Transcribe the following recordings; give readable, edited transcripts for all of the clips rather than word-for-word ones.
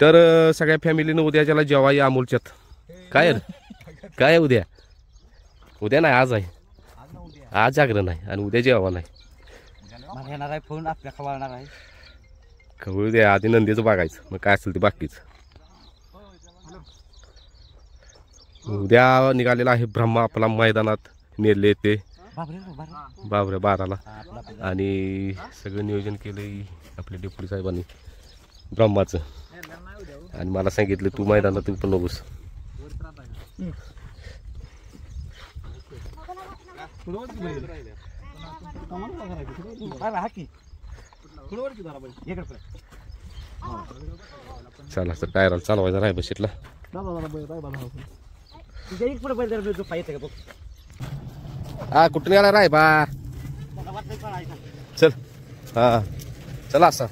तर सगळ्या फॅमिलीनं उद्या ज्याला जेव्हा या अमोलच्यात काय काय उद्या उद्या नाही आज आहे आज जागरण आहे आणि उद्या जेव्हा नाही येणार आहे फोन आपल्या खवळणार आहे खवळ द्या आधी नंदीचं बघायचं मग काय असेल ते बाकीच उद्या निघालेला आहे ब्रह्मा आपला मैदानात नेरले येते बाबरे 12ला आणि सगळं नियोजन केलंय आपल्या डेप्युटी साहेबांनी ब्रह्माचं आणि मला सांगितलं तू मैदानात तू पण नकोस चला तर टायराला चालवायचा राय बशीतला हा कुठून आला राय बा चल हा चला असा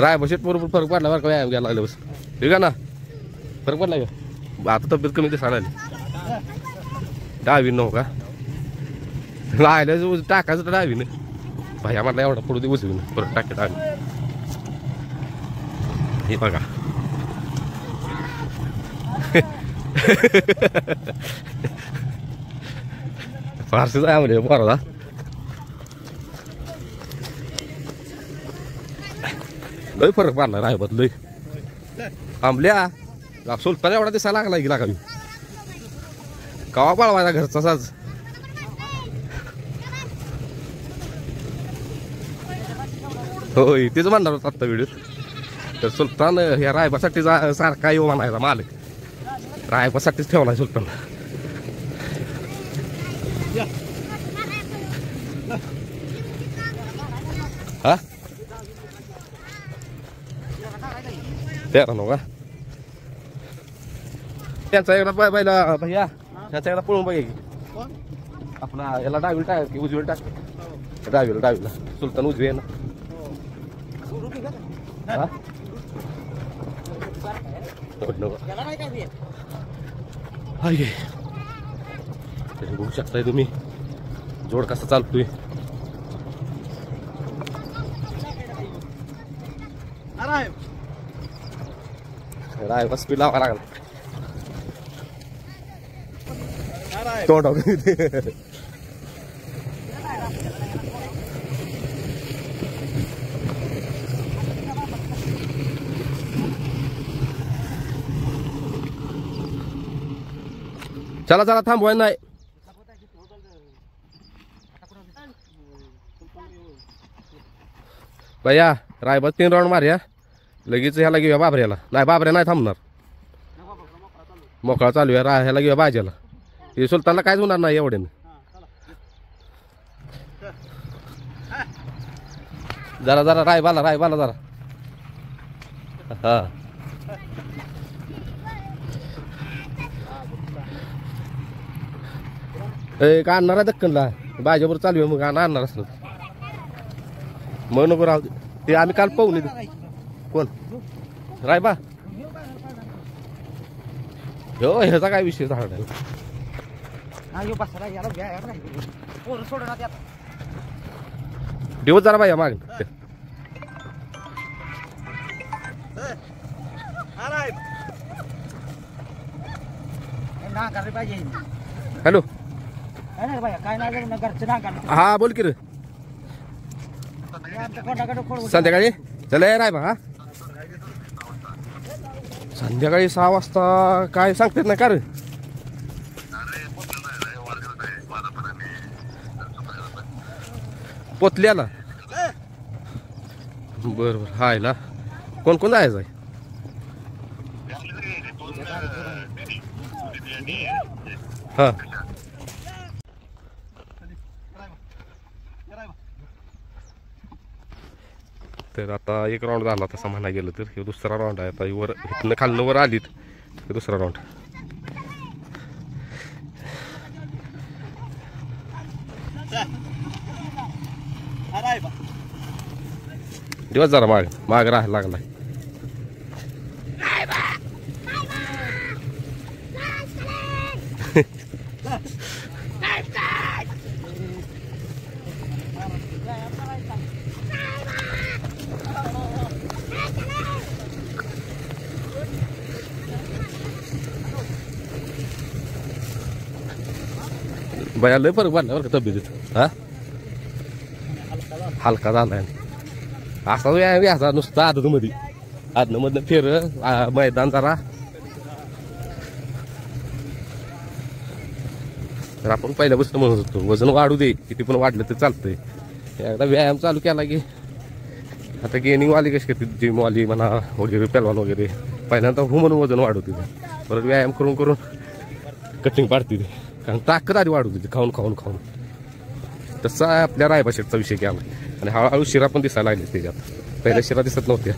राय बशीत बरोबर फरक पडला बरं का व्यायाम घ्यायला लागलं बस ठीक आहे ना फरक पडला का आता तब्येत कमी दिसायला आली डावीन नव्ह का राहिलं टाकायचं तर डावीन भाई म्हटलं एवढा पुढे उजवीन परत टाके डावी हे बघा फारसंच आहे म्हणजे बरं लय फरक पडला रायबत लय आंबल्या सुलतान एवढा दिसायला लागला गेला का मी कवा पळवायचा घरचा साज होय तेच म्हणणार होतं आत्ता व्हिडिओ तर सुलतान ह्या रायबासाठी सारखा येऊ म्हणायचा मालक रायबासाठीच ठेवला सुलतान हा तेरा नव्ह का त्यांचा एकदा पहिला भैया त्यांचा एकदा पळून बघा की आपला याला डावीला टाक की उजवीला टाक डावीला सुलतान उजवी आहे ना बघू शकताय तुम्ही जोड कसा चालतोय राय स्पीड लावा लागला तोंड चला चला थांबवाय नाही भैया रायबत 3 राऊंड मारूया लगेच ह्याला घेऊया बाबऱ्याला नाही बाबऱ्या नाही थांबणार मोकळा चालू आहे ह्याला घेऊया बाजाला हे सुलतानला काहीच होणार नाही एवढ्यानं जरा जरा रायबाला जरा हा ए का आणणार आहे दक्कनला बाजावर चालू आहे मग आणणार असलं मग नको राहू ते आम्ही काल पाहून कोण रायबा हो ह्याचा काय विषय झाला दिवस जरा बाया माग हॅलो हा बोल की रे संध्याकाळी चला रायबा हा संध्याकाळी 6 वाजता काय सांगतात ना का रे पोतल्याला बर बर हायला कोण कोण जायचं आहे हा तर आता 1 राऊंड झाला तसं म्हणायला गेलं तर हे दुसरा राऊंड आहे आता वर इथनं खालनं वर आलीत हे दुसरा राऊंड दिवस जरा माग राहायला लागलाय बया लय फरक पडला बरं का तब्येतीत हा हलका झालाय असा व्यायाम घ्यायचा नुसता आदमध्ये आदनमधनं फिर मैदान जरा तर आपण पहिल्यापासून म्हणत होतो वजन वाढू दे किती पण वाढलं तर चालतंय एकदा व्यायाम चालू केला की आता गेनिंग वाली कशी करते जिमवाली म्हणा वगैरे पेलवान वगैरे पहिल्यांदा हो म्हणून वजन वाढवते ते परत व्यायाम करून करून कटिंग पाडते ते कारण ताकद आधी वाढवते ते खाऊन खाऊन खाऊन तसा आपल्या रायबा शेटचा विषय केला आणि हळूहळू शिरा पण दिसायला लागले त्याच्यात पहिल्या शिरा दिसत नव्हत्या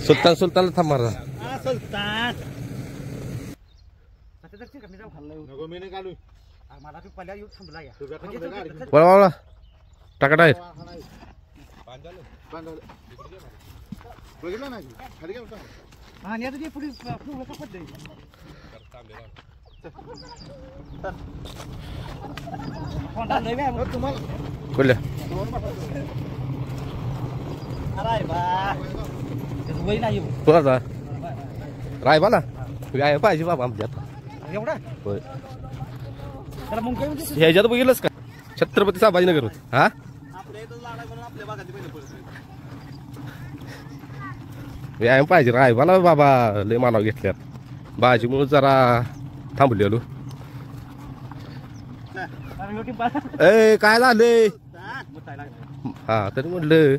सुलतान सुलतानला थांब मारा वळा टाका टायर कुठल्या कोणाचा रायबाला व्यायाम पाहिजे बाबा आमच्यात एवढा होय त्याला मग काय म्हणजे ह्याच्यात बघितलंच का छत्रपती संभाजीनगर होत हा व्यायाम पाहिजे रायबाला बाबा लय मानाव घेतल्यात भाजीमुळे जरा थांबलेलो ए काय झालंय हा तरी म्हटलं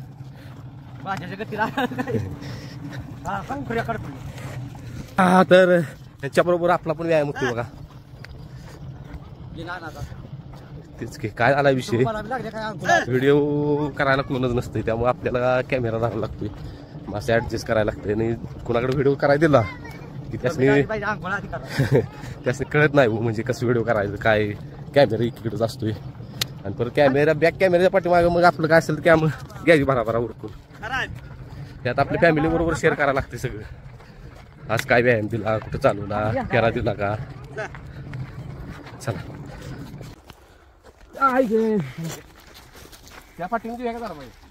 हा तर त्यांच्याबरोबर आपला पण व्यायाम होतो बघा तेच की काय झाला विषय व्हिडिओ करायला कोणच नसते त्यामुळे आपल्याला कॅमेरा धरायला लागतोय असं ऍडजस्ट करायला लागतंय आणि कुणाकडे व्हिडिओ करायला दिला की त्यासनी त्यासनी कळत नाही म्हणजे कसं व्हिडिओ करायचं काय कॅमेरा इकडेच असतोय आणि परत कॅमेरा बॅक कॅमेऱ्याच्या पाठीमागे मग आपलं काय असेल तर कॅमेरा घ्यायची भराभरा उरकून त्यात आपल्या फॅमिली बरोबर शेअर करायला लागते सगळं आज काय व्यायाम दिला कुठं चालवला फेरा दिला का चला त्या पाठीमागे घ्या का जरा पाहिजे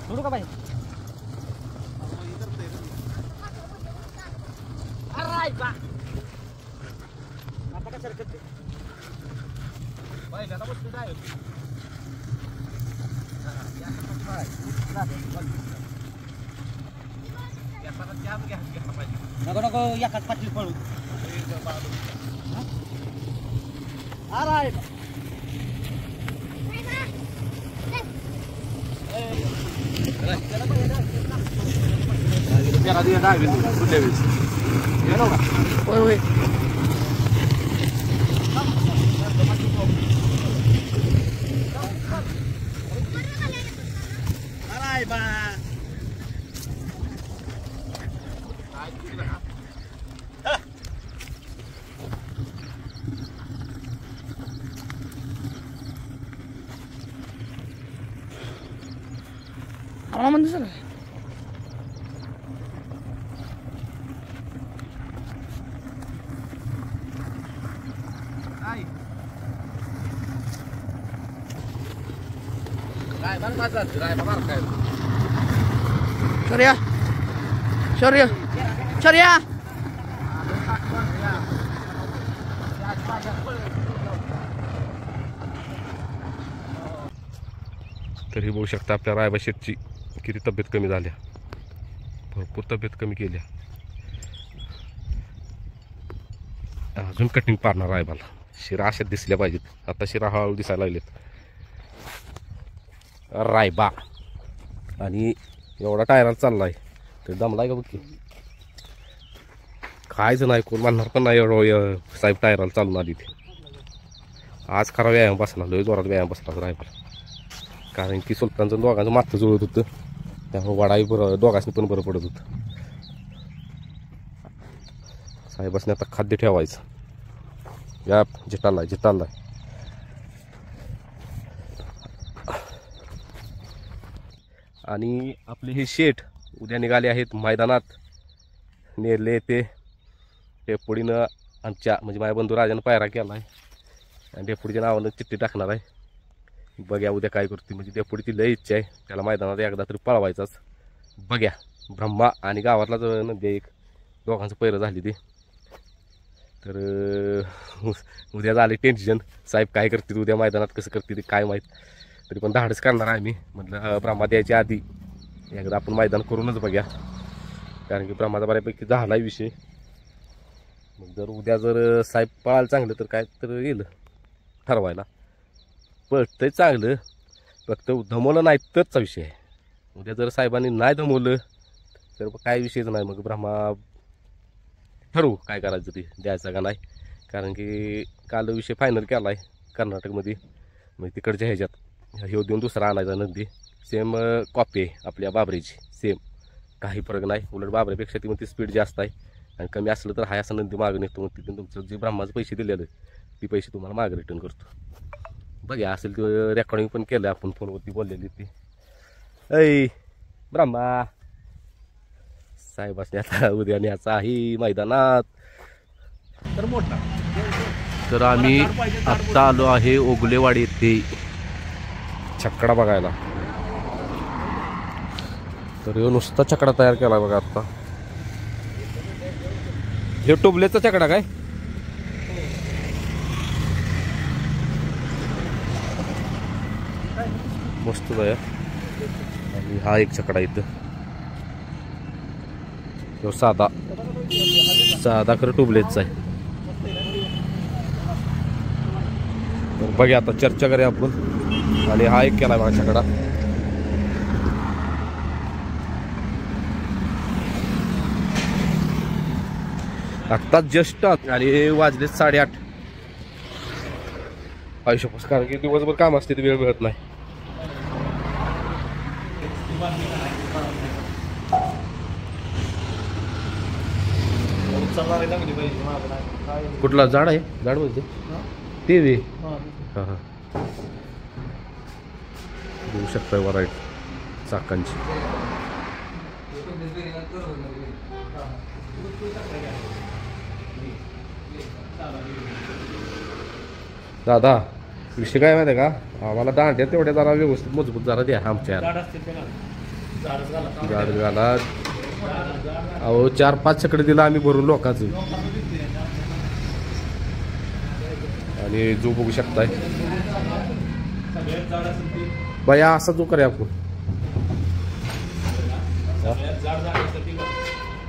सोडू का बाई नको नको एकाच पाठी पळू होय होय म्हणजे सर शौर्या शौर्य शौर्या तरी बघू शकता आपल्या रायबा शेटची किती तब्येत कमी झाल्या भरपूर तब्येत कमी केल्या अजून कटिंग पाडणार रायबाला शिरा अशात दिसल्या पाहिजेत आता शिरा हळूहळू दिसायला लागलेत रायबा आणि एवढा टायराला चाललाय तर दमलाय का बघ की खायचं नाही कोण म्हणणार पण नाही एवढं साहेब टायराला चालून आली ते आज खरा व्यायाम बसला लय जोरात व्यायाम बसला रायबाला कारण की सुलतानचं दोघांचं मागचं जुळत होतं, त्यामुळे वाडाही बरं दोघांनी पण बरं पडत होतं. साहेबांनी आता खाद्य ठेवायचं. या जितालाय आणि आपले हे शेठ उद्या निघाले आहेत मैदानात नेरले येथे. डेपुडीनं आमच्या म्हणजे माझ्या बंधू राजानं पायरा केला आहे आणि डेपुडीच्या नावानं चिठ्ठी टाकणार आहे. बघ्या उद्या काय करते. म्हणजे डेपुडीची लय इच्छा आहे त्याला मैदानात एकदा तरी पळवायचाच. बघ्या ब्रह्मा आणि गावातला जो नंदी एक दोघांचं पैरं झाली ती. तर उद्या झाले टेन्शन. साहेब काय करतील उद्या मैदानात, कसं करतील काय माहीत. तरी पण धाडस करणार आहे मी. म्हटलं ब्रह्मा द्यायच्या आधी एकदा आपण मैदान करूनच बघ्या, कारण की ब्रह्माचा बऱ्यापैकी झालाय विषय. मग जर उद्या जर साहेब पळायला चांगलं तर काय तर येईल ठरवायला. पळतंय चांगलं, फक्त धमवलं नाही तरचा विषय आहे. उद्या जर साहेबांनी नाही धमवलं तर काय विषयच नाही. मग ब्रह्मा ठरवू काय करायचं ते द्यायचं का नाही. कारण की काल विषय फायनल केला आहे कर्नाटकमध्ये. मग तिकडच्या ह्याच्यात ह्यो देऊन दुसरा आणायचा नंदी. सेम कॉपी आहे आपल्या बाबरीची, सेम काही फरक नाही. उलट बाबरीपेक्षा ती म्हणते स्पीड जास्त आहे आणि कमी असलं तर हाय असं नंदी मागं नेतो. मग तिथून तुमचं जे ब्रह्माचे पैसे दिलेले ती पैसे तुम्हाला मागं रिटर्न करतो. बघा असेल ते रेकॉर्डिंग पण केलं आपण, फोनवरती बोललेली ती. ऐ ब्रह्मा साहेबांनी आता उद्या न्यायचा आहे मैदानात. तर मोठा तर आम्ही आत्ता आलो आहे ओगलेवाडी येथे छकडा बघायला. तर ह्यो नुसता छकडा तयार केला बघा आत्ता. हे टोबलेचा छकडा काय? मस्त आहे. आणि हा एक छकडा इथं, तो साधा खरं टोबलेचा आहे. तर बघा आता चर्चा करूया आपण. आणि हा एक केला बघा छकडा. आत्ताच जस्ट आणि वाजले 8:30. आयुष्यपास कारण की दिवसभर काम असते, वेळ मिळत नाही. कुठला झाड आहे? झाड म्हणजे ते वे हां हां बघू शकता वराईट चाकांची. दादा विषय काय माहिती आहे का, आम्हाला दांड्या तेवढ्या जरा व्यवस्थित मजबूत जरा द्या आमच्या. झाड घाला अहो 4-5 छकडे दिला आम्ही भरून लोकांचं. आणि जो बघू शकताय बाया असा जो करे आपण.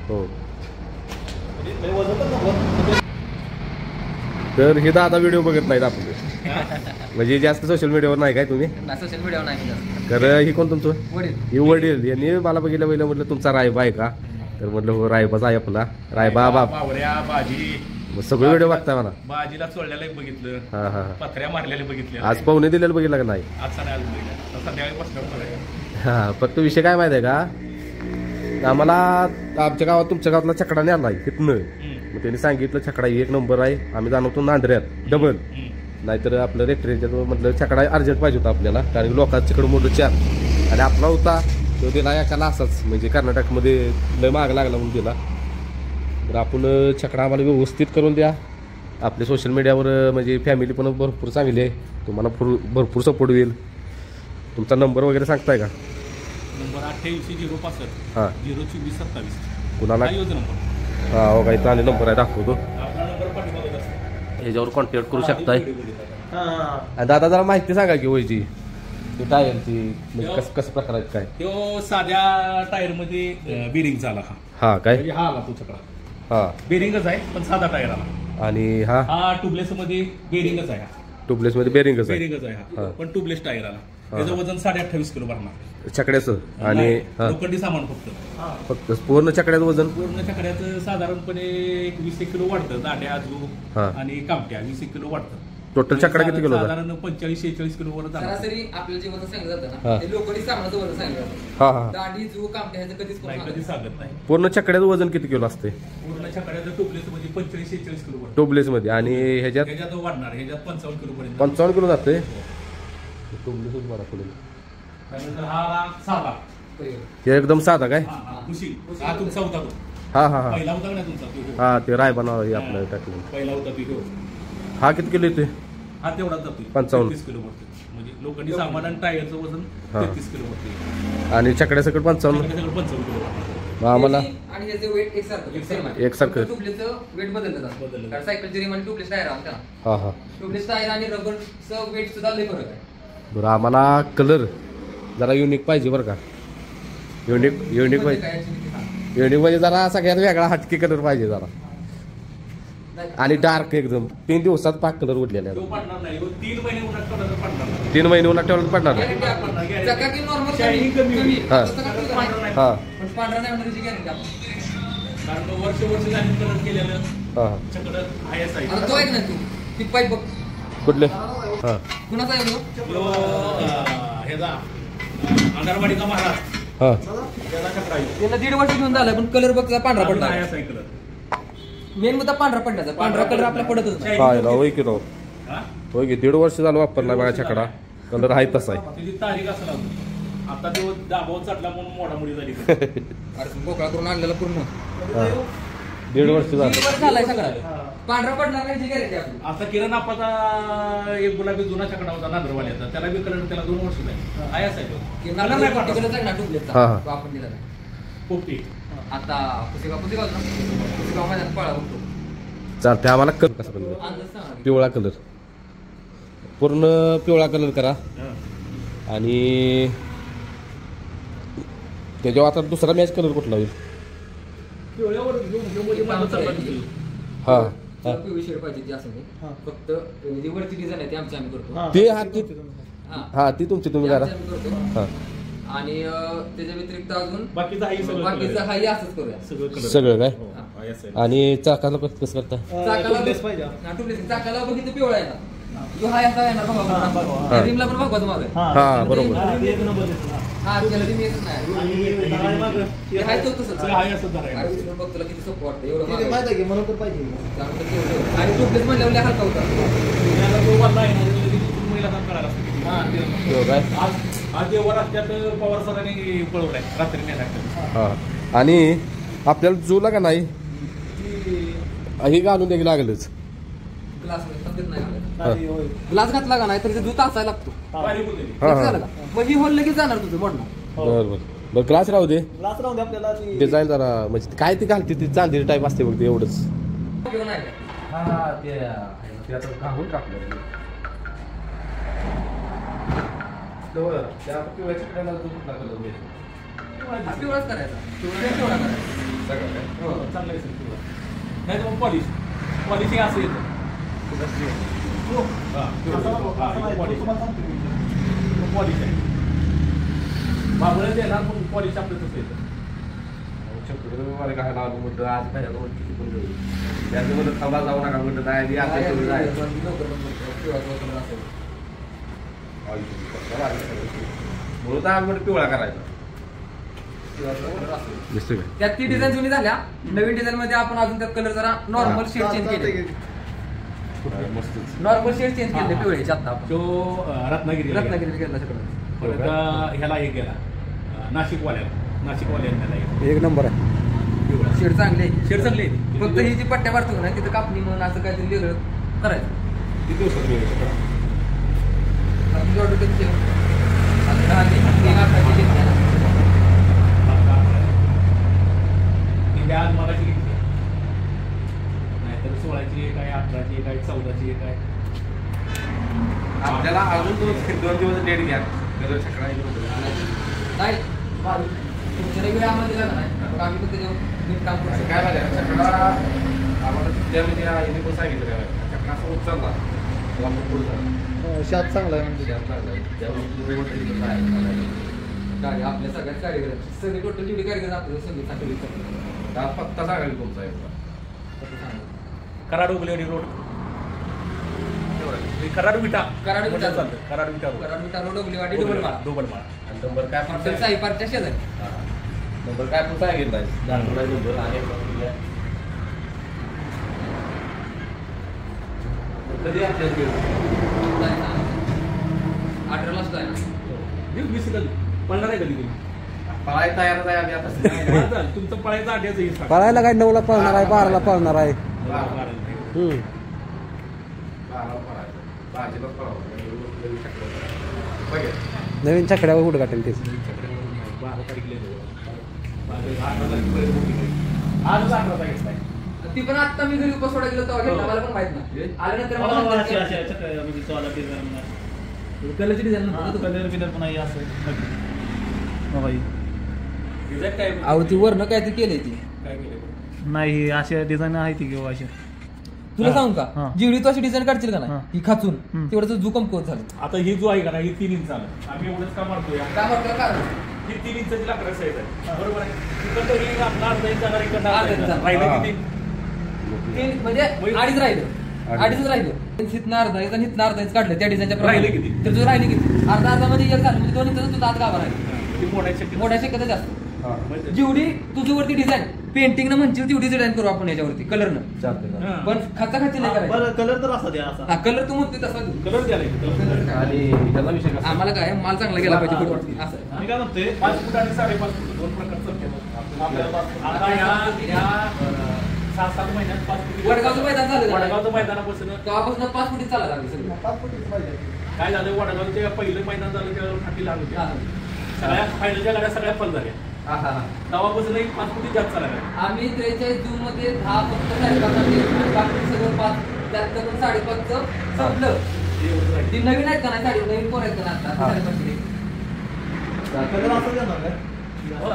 हो तर हे दादा व्हिडिओ बघत नाहीत आपले, म्हणजे जास्त सोशल मीडियावर नाही काय तुम्ही? सोशल मीडियावर नाही. तर ही कोण तुमचं? हे वडील. यांनी मला बघितलं पहिलं, म्हटलं तुमचा रायबा आहे का? तर म्हटलं हो रायबाच आहे आपला. रायबा बाप मग सगळे व्हिडिओ बघताय मला. बाजीला चोळल्याला एक बघितलं, हा हा पत्र्या मारलेले बघितले. आज पाहुणे दिलेलं बघितलं का नाही? आज संध्याकाळी बसल्यावर. हा फक्त विषय काय माहिती आहे का, आम्हाला आमच्या गावात तुमच्या गावातला छकडा न्याला तिथनं. मग त्यांनी सांगितलं छकडा 1 नंबर आहे. आम्ही जाणवतो नांदऱ्यात डबल, नाहीतर आपलं रेट्रेच्या म्हटलं छकडा अर्जंट पाहिजे होता आपल्याला, कारण लोकांचं तिकडं मोठं 4 आणि आपला होता तो दिला एकाला असाच, म्हणजे कर्नाटकमध्ये लय माग लागला म्हणून दिला. तर आपण छकडा आम्हाला व्यवस्थित करून द्या. आपले सोशल मीडियावर म्हणजे फॅमिली पण भरपूर चांगली आहे, तुम्हाला भरपूर सपोर्ट होईल. तुमचा नंबर वगैरे सांगताय का? नंबर 88-065 हां 02427. कुणाला? हा हो का, इथं आणि नंबर आहे दाखवतो, ह्याच्यावर कॉन्टॅक्ट करू शकताय. आणि दादा जरा माहिती सांगा की वयची टायरची, म्हणजे कसं प्रकार आहेत काय? तो साध्या टायर मध्ये बेरिंग झाला. हा काय म्हणजे हा आला तो छकडा, हा बेरिंगच आहे पण साधा टायर आला. आणि हा हा ट्यूबलेस मध्ये बेरिंगच आहे. ट्यूबलेस मध्ये बेरिंगच आहे. बेरिंगच आहे हा, पण ट्यूबलेस टायर आला. त्याचं वजन 28.5 किलो भरणार छकड्याचं. आणि लोखंडी सामान फक्त पूर्ण छकड्याचं वजन पूर्ण छकड्याचं साधारणपणे 20 किलो वाढतं. दांड्या आजू आणि कामट्या 20 किलो वाढतं. टोटल चकडा किती किलो होता? साधारण 45-46 किलो वर जाणार. सरासरी आपल्याला जे वजन सांगितलं जातं हा. ना ते लोकांनी सामानाचं वजन सांगितलं जातं. हा हा दांडी जू कामट्या ह्याचं कधीच कोण नाही, सांगत कधी नाही. सांगत नाही. पूर्ण चकड्याचं वजन किती किलो असते पूर्ण छकड्याचं टोपलेचं म्हणजे 45-46 किलो वर. टोबलेस मध्ये? आणि ह्याच्यात ह्याच्यात वाढणार, ह्याच्यात 55 किलो पर्यंत. 55 किलो जाते. टोबलेसच बरा पडेल. त्यानंतर हा साधा. हे एकदम साधा काय? खुशी हा तुमचा होता तो. हा हा हा पहिला होता का नाही तुमचा तो? हा ते राय बनवा हे आपलं टाकलं. पहिला होता तो. हा किती किलो येते? हा तेवढाच जातो 55. 33 किलो वरती. म्हणजे लोकांनी सामान आणि टायरचं वजन हा. 33 किलो वरती. आणि चकड्यासकट 55. 55 किलो. आम्हाला आणि ह्याचे वेट एकसारखं सेम आहे. एकसारखं. फक्त ट्यूबलेसचं वेट बदललं जातं. कारण सायकलची रिम आणि ट्यूबलेस टायर आहे त्याला. हा हा ट्यूबलेस टायर आणि रबरचं वेट सुद्धा लय फरक आहे. बरं. आम्हाला कलर जरा युनिक पाहिजे बरं का. युनिक म्हणजे पाहिजे. काय actually ते सांग. युनिक म्हणजे जरा सगळ्यात वेगळा हटके कलर पाहिजे जरा. नाही. आणि डार्क एकदम 3 दिवसात पाक कलर उडलेले तो पडणार नाही. 3 महिने उन्हात ठेवला तर पडणार नाही. 3 महिने उन्हात ठेवलं तर पडणार नाही. Guarantee आपण. चकाकी normal Shining कमी होईल. हा. तसं का तुझं माहिती? हा पण पांढरा नाही म्हणण्याची गॅरंटी आपण. कारण वर्ष झाली कलर केलेलं हा छकडं आहे आता साईड. तो ऐक ना तू ती पाईप बघ कुठले? हा कुणाचा आहे तो? ह्याचा अंगणवाडीचा महाराज हा त्याला छकडा आहे. त्याला 1.5 वर्ष घेऊन झालं पण कलर बघ पांढरा पडला. आहे असा कलर. मेन मुद्दा पांढरा पडण्याचा. पांढरा कलर आपला पडतच नाही. हा याला होय की राव. हा? होय की 1.5 वर्ष झालं वापरला बघा छकडा. कलर आहे तसा आहे. त्याची तारीख असं लागतो. आता तो दाबावर चढला म्हणून मोडामुडी झाली. अरे बोकळा करून आणलेला पूर्ण हा 1.5 वर्ष झालं. 1.5 वर्ष झालाय सगळा. पांढरा पडणार नाही जी गॅरंटी आपली. आता किरण आपाचा एक गुलाबी जुना छकडा होता नांदरवाल्याचा. त्याला बी कलर त्याला 2 वर्ष झाली. आहे असा तो. किरणाला नाही नाही पाठवला. आहे ना हा, डुप्लेटचा हा. तो आपण दिला नाही. पोपटी. आता पुसेगाव ना पुसेगाव मैदान पळा बघतो. चालते. आम्हाला कलर कसा कलर? अंदाज सांगा. पिवळा कलर. पूर्ण पिवळा कलर करा. हा. आणि त्याच्यावर आता दुसरा मॅच कलर कुठला होईल? पिवळ्यावर मध्ये मागं चढला दिसेल. हा जर पिवळी शेड पाहिजे ती असं नाही. फक्त जी वरची डिझाईन आहे ती आमची आम्ही करतो. ते हा ती हा. हा ती तुमची तुम्ही ती करा. आमची आम्ही करतो. हा आणि त्याच्या व्यतिरिक्त अजून बाकीचं हाही सगळं बाकीचं color हाही असंच करूया. आहे. सगळं color. सगळं काय? हो, आहे असं आहे. आणि चाकाला कसं करता? चाकाला टुपलेस चाकाला बघितलं पिवळा आहे ना. जो हाय असा आहे ना हा. रिमला पण भगवाच माग आहे. हा बरोबर. हा त्याला रिम येतच नाही. ते हाय तो तसंच. सगळं आहे असं धरायला. आणि उचलून बघ तुला किती सोपं वाटतं एवढं मागं आहे. आणि टुपलेस म्हणल्यावर लय हलका होता. त्याला जो वाला आहे ना, त्याला किती तुम्ही महिला काम करायला असतं किती. हा, ते. हो काय? आज जे वर असत्यात पवार सरांनी पळवलाय रात्री नाही. हा आणि आपल्याला जुला का नाही हे घालून द्यावी लागलच. ग्लास तब्येत नाही घालायचा. हा ग्लास घातला का नाही तर ते दूध असायला लागतो. बारीक होते. हा तेच हा झालं का? मग ही होल लगेच जाणार तुझं मोडणार. बरं बरं बरं. ग्लास राहू दे. ग्लास राहून दे आपल्याला ती- डिझाईन जरा म्हणजे काय ती घालते ती चांदी टाईप असते बघ ते एवढंच. घेऊन आहे का? हा, पिवळाच करायचा. पिवळा करायचा. हो, चांगलं आहे सर पिवळा. नाही तर मग पॉलिश. पॉलिश हे असं येतं. हा, पिवळा. हा, हे पॉलिश. हे पॉलिश आहे. बाबळं देणार पण पॉलिश आपलं तसं येतं. थांबा जाऊ नका म्हणलं नाही लवकर बंद असेल. म्हणून तर आम्ही पिवळा करायचा. दिसतोय का? त्यात ती डिझाईन जुनी झाल्या. नवीन डिझाईन मध्ये आपण अजून त्यात कलर जरा नॉर्मल शेड चेंज केले. मस्तच. नॉर्मल शेड चेंज केले पिवळ्याचे आता आपण. तो रत्नागिरी रत्नागिरी गेला सगळं. परत ह्याला एक गेला नाशिकवाल्यांना एक एक नंबर आहे. पिवळा. शेड चांगले आहे. शेड चांगले आहे. फक्त ही जी पट्ट्या मारतो ना तिथं कापणी म्हणून असं काहीतरी वेगळं करायचं. किती दिवसात वेगळं? आपली ऑर्डर कधी ठेव? आता ते कापडाची घेतली ना. ती आज मगाशी घेतली. नाहीतर 16ची एक आहे, 18ची एक आहे, 14ची एक आहे. आपल्याला अजून 2 दिवस डेट घ्या. नाही तुमच्या रेग्युलर आम्हाला दिला नाही मग आम्ही पण त्याच्यावर नीट काम करू शकतो. काय माहिती चकडा आम्हाला त्यामध्ये हिने पण सांगितलं काय चकडा असं उचलला तेव्हा मग पुढे झाला. शात चांगला आहे म्हणजे. गाडी आपल्या सगळ्यात कारीगरांची सगळी टोटल जेवढी कारीगर आपल्याला सगळी चांगली त्या पत्ता सांगायला तुमचा एकदा. कराड उगलेवाडी रोड. रोड आहे. कराड विटा कराड विटा चालतं. कराड विटा रोड. कराड विटा रोड डोंगलेवाडी डबल माळा. डबल माळा. आणि नंबर काय पण हॉटेल साई पार्कच्या शेजारी. नंबर काय पण सांगितलं नंबर आहे. कधी आपल्याला गेलो 18 ला जायला. वीस कधी पळणार आहे कधी तुम्ही पळायला तयारच आहे आम्ही आता. चालेल. तुमचं पळायचं आठ्याचं हे सांगा. पळायला काय 9ला पळणार आहे 12ला पळणार आहे. नवीन छकड्यावर उद्घाटन तेच. 12 तारीखला आजच 18 तारीख आहे. ती पण आता मी घरी उपवास सोडायला गेलो तेव्हा घेतला मला पण माहित नाही. आल्यानंतर मला म्हणतात की कलरची डिझाईन नव्हतं. कलर बिलर पण आहे असं डिझाईन काय अहो ती वरनं काय ते केलंय ती. काय केलं नाही अशा डिझाईन आहे ती किंवा अशा तुला सांगू का हा. जेवढी तू अशी डिझाईन काढशील का हा. ना ही खाचून तेवढं जुकम कोत झालं. आता ही जो आहे का ना ही 3 इंच आलं आम्ही एवढंच का मारतोय काय म्हणतो कारण ही 3 इंचाची लाकडं साईज आहे बरोबर आहे तिकडं तरी आपला अर्धा इंच जाणार इकडं अर्धा अर्धा इंच इंच जाणार. राहिलं किती ते म्हणजे अडीच राहिलं अडीच राहिलं हिथनं अर्धा इंच आणि हिथनं अर्धा इंच काढलं त्या डिझाईनच्या राहिले किती? तर तुझं राहिले किती अर्धा मध्ये एक झालं म्हणजे 2 इंच तुझा आत गाभा राहिला. ती मोडायची शक्यता मोठ्या शक्यता जास्त म्हणजे- जेवढी तुझ्यावरती डिझाईन पेंटिंग न म्हणची तेवढी डिझाईन करू आपण याच्यावरती कलरनं. हा. पण खाचा खाची नाही करायचं. कलर तर असा द्या असा. हा कलर तू म्हणते तसा तू. कलर द्यायला कलर आणि त्याचा विषय कसा आम्हाला काय माल चांगला गेला पाहिजे फोटोवरती असं. मी काय म्हणतोय 5 फूट आणि 5.5 फूट दोन प्रकारचं आपल्याला आता या 6-7 महिन्यात 5 फूट वडगावचं मैदान झालं का? वडगावचं मैदानापासून तेव्हापासून 5 फुटी चालत आली सगळी. काय झालं वडगाव ते पहिलं मैदान झालं त्यावर फाटी लहान होती हा. सगळ्या फायनलच्या गाड्या सगळ्या फल झाल्या हा, हा, हा. तेव्हापासून 5 फुटी जास्त झाल्या आम्ही 43 जून मध्ये 10 फक्त 5.5 आणले आणि बाकी सगळं 5 त्यात पण 5.5चं संपलं. ती नवीन आहेत का नाही साडी नवीन कोण आहेत का नाही आता 5.5 कलर असं देणार काय? हो,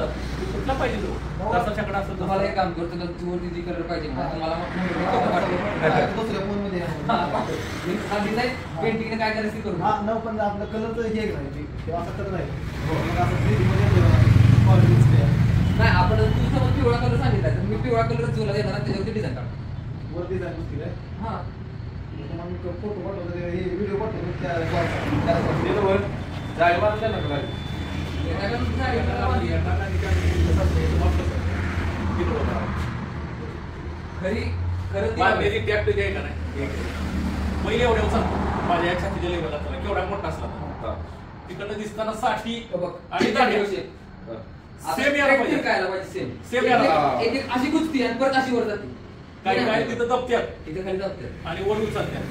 कुठला पाहिजे तो जसा छकडा असेल तुम्हाला तसा. एक काम करतो तर तूवरती जी कलर पाहिजे ना तुम्हाला फोटो पाठवतो. पेंटिंग काय करायचं ते करू. पण आपलं कलरचं हे नाही ते असं कलर आहे. नाही आपण तू समज पिवळा कलर सांगितला तर मी पिवळा कलर तुला देणार आणि त्याच्यावरती डिझाईन काढ. वरती जाय मुश्किल आहे. हा फोटो पाठवतो हे व्हिडिओ पाठवतो त्या बरोबर जाळी मारल्या ना तुला. खरी खरं बांधलेली टॅप आहे का नाही पहिले एवढ्या उचल माझ्या एक छातीच्या लेवलला चला केवढा मोठा असला हा. तिकडनं दिसताना 60 बघ आणि दाढी. सेम यायला पाहिजे. काय पाहिजे Same यायला सेम एक अशी गुजती आणि परत अशी वर जाते. काही काही तिथं दबत्यात इथे खाली जाते. आणि वर उचलत्यात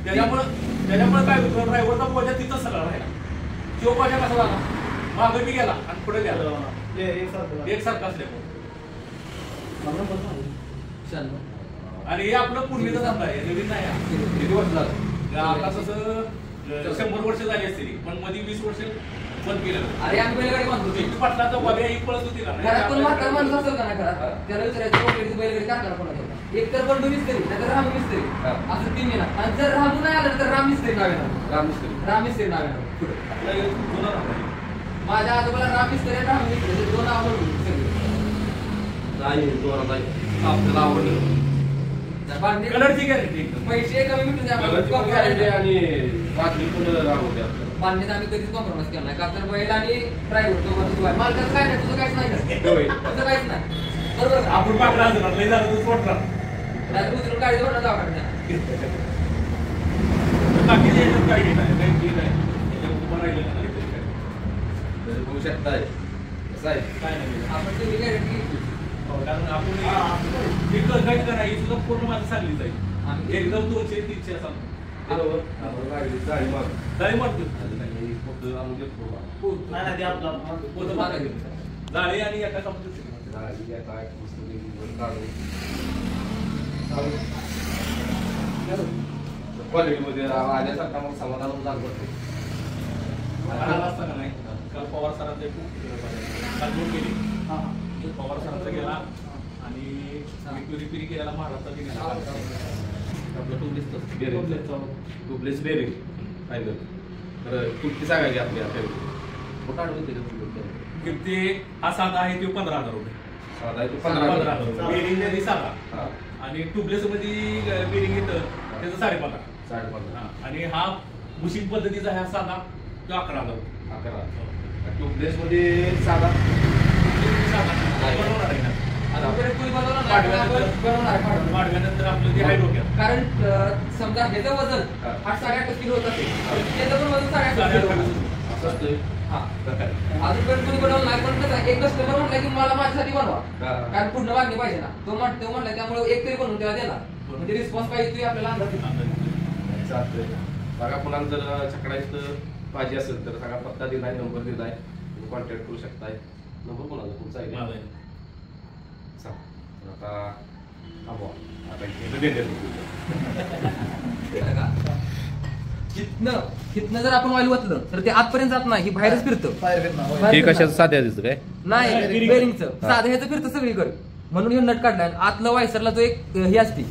त्याच्यामुळे काय होतं ड्रायव्हरचा बोजा तिथंच सगळा राहिला तो बोजा कसा झाला मागे बी गेला आणि पुढे गेला एकसारखा असल्यामुळे आणि हे आपलं पूर्वीचं धंदा आहे नवीन नाही हा. किती वर्ष झालं? आता कसं 100 वर्ष झाली असतील पण मध्ये 20 वर्ष बंद केलं अरे आम्ही बैलगाडी बांधतो ते. पाटलाचा बघ्या ही पळत होती ना घरात पण म्हातारा माणूस असेल का नाही घरात त्याला विचारायचं बैलगाडी बैलगाडी कारखाना कोणाचा होता? एक तर बंडू मिस्त्री नाहीतर राम मिस्त्री असं 3 येणार आणि जर रामू नाही आलं तर राम मिस्त्री नाव येणार. राममिस्त्री. राम मिस्त्री नाव येणार पुढे. आपला एक जुना नाव आहे. माझ्या आजोबाला राम मिस्त्री आणि राम मिस्त्री हे 2 नाव सगळे नाही जोरात आहे. आपल्याला आवडलं. भांडे कलरची गॅरंटी एकदम पैसे कमी मिळून द्या कलरची पण गॅरंटी आणि बाटली पण राहते आपल्याला. बांधण्यात आम्ही कधीच कॉम्प्रोमाइज केला नाही का तर बैल आणि ड्रायव्हर दोघांचं मालकाचं काय नाही तुझं काहीच नाही तुझं काहीच नाही बरोबर का? आपण पाकला असणार लय झालं तू सोडणार नाही उचलून गाडी जोडणार जाऊ काढणार. बाकी याच्यात काही नाही काही ठीक आहे त्याच्यात उभं राहिलं ना काहीतरी काय. तरी बघू शकताय कसं आहे. काय नाही आपण तेवढी गॅरंटी घेतली. कारण आपण हे काही करा ही सुद्धा पूर्ण माझं सांगली जाईल एकदम 200-300 असा बरोबर आपण गाडी जाळी मारू. जाळी मारतो आणि फक्त आणून देतो बा. पोतं मारा घेऊन. जाळी आणि एका कंपनीत जाळी आता एक मस्त वेगळी काढून. क्वालिटीमध्ये आल्यासारखा मग समाधान होऊन लागत नाही. आला असता का नाही काल पवार सरांचा काल नोट केली पवार सरांचा गेला आणि रिपेरी केलेला महाराष्ट्रात गेला आपलं टुबलेस बेरिंग फायनल तर कुठली सांगायची आपली आता मोठा आठवते किती हा साधा आहे तो 15,000 रुपये साधा आहे तो 15,000 रुपये बेरिंग मध्ये साधा हा. आणि ट्यूबलेस मध्ये बेरिंग येतं त्याचं 15,500 5.5 हा. आणि हा बुशिंग पद्धतीचा ह्या साधा तो 11,000 11 ट्यूबलेस मध्ये साधा बनवणार आहे ना. अजूनपर्यंत कोणी बनवला नाही, पण आपण बनवणार आहे पाडून. वाढव्यानंतर आपलं ते हाय डोक्यात कारण समजा ह्याचं वजन 8-8.5 किलो होत असेल तर त्याचं पण वजन 8.5 किलो होतं. असं असतंय हा. अजूनपर्यंत कोणी बनवलं नाही, पण कसं आहे, एक कस्टमर म्हटलं की मला माझ्यासाठी बनवा, कारण पूर्ण मागणी पाहिजे ना. तो म्हटला त्यामुळे एक तरी बनवून त्याला देणार, म्हणजे रिस्पॉन्स पाहिजे तू आपल्याला अंदाज येतो. चालतंय. बघा पुन्हा जर छकडा इथं पाहिजे असेल तर सगळा पत्ता दिलाय, नंबर दिलाय, तुम्ही कॉन्टॅक्ट करू शकताय. नंबर कोणाला तुमचा आहे का? चालेल. आता थांबवा. आता इथे देण्यात हिथनं जर आपण ऑइल वतलं तर ते आतपर्यंत जात नाही, ही बाहेरच फिरतं. हे कशाचं साध्या दिसतं काय? नाही, बेरिंगचं साधं ह्याचं फिरतं सगळीकडे, म्हणून हे नट काढलाय. आतलं वायसरला जो एक हे असते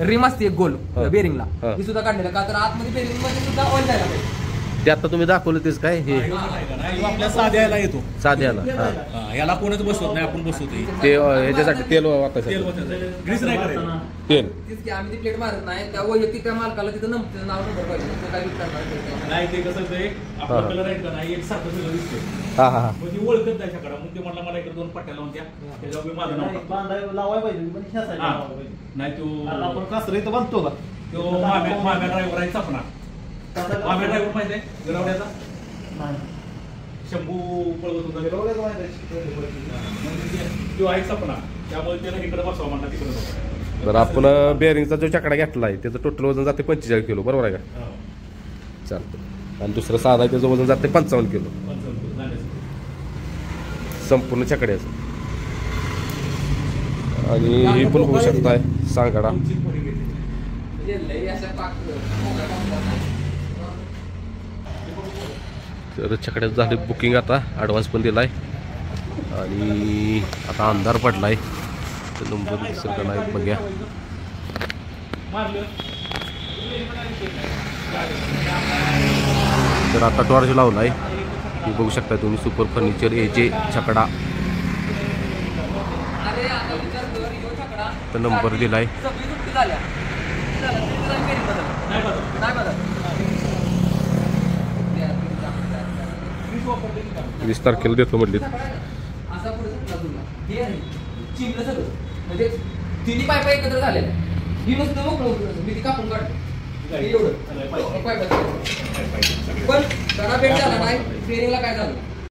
रिम असते एक गोल बेरिंगला, ती सुद्धा काढलेला का तर आतमध्ये बेरिंग मध्ये सुद्धा ऑइल जायला पाहिजे. ते आता तुम्ही दाखवलं तेच काय हे आपल्या साध्याला येतो. साध्याला याला कोणच बसवत नाही, आपण बसवतो. ते याच्यासाठी तेल वापरायचं. ग्रीस नाही करायचं. तेल तीच की आम्ही ती प्लेट मारत नाही, त्या वैयक्तिक त्या मालकाला तिथं नाव नंबर पाहिजे, तो काय विचारणार नाही ते कसं ते आपला कलर आहे का नाही एक सारखं सगळं दिसतोय. हा हा हा. मग ती ओळखत नाही छकडा, मग ते म्हणला मला इकडे 2 पट्ट्या लावून द्या, त्याच्यावर मी माझं नाव टाकतो. लावाय पाहिजे पण ह्या साईडला हा. लावायला पाहिजे. नाही आणि तो आपण कासरे इथं बांधतो का तो माम्या ड्रायव्हर आहे सपना. माम्या ड्रायव्हर माहिती आहे गरवड्याचा नाही. शंभू पळवत होता. एवढंच माहिती आहे. तो आहे सपना, त्यामुळे त्याला इकडे बसवा म्हणला तिकडे बसवा. बरं आपण बेअरिंगचा जो चकडा घेतला आहे त्याचं टोटल वजन जाते 45 किलो, बरोबर आहे का? चालतं. आणि दुसरं साधा आहे त्याचं वजन जाते 55 किलो संपूर्ण चकड्याचं. आणि ही पण होऊ शकताय सांगाडा. म्हणजे लई अशा तर चकड्यात झाले बुकिंग, आता ॲडव्हान्स पण दिलाय आणि आता अंधार पडलाय तर नंबर दुसरं का नाही बघ्या. तर आता टॉर्च लावलाय, हे बघू शकता तुम्ही. सुपर फर्निचर एजे छकडा अरे आता विचार कर, यो छकडा तर नंबर दिलाय. सगळी सुट्टी झाल्या नाही बदल 20 तारखेला देतो म्हटले. असा पुढे सुटला तुला हे आहे चिमलं सगळं, म्हणजे तिन्ही पायपा एकत्र झालेल्या. ही नुसतं मोकळं होतं, मी ती कापून काढली एवढं पायपा. पण सगळा बेट झाला नाही, फेरिंगला काय झालं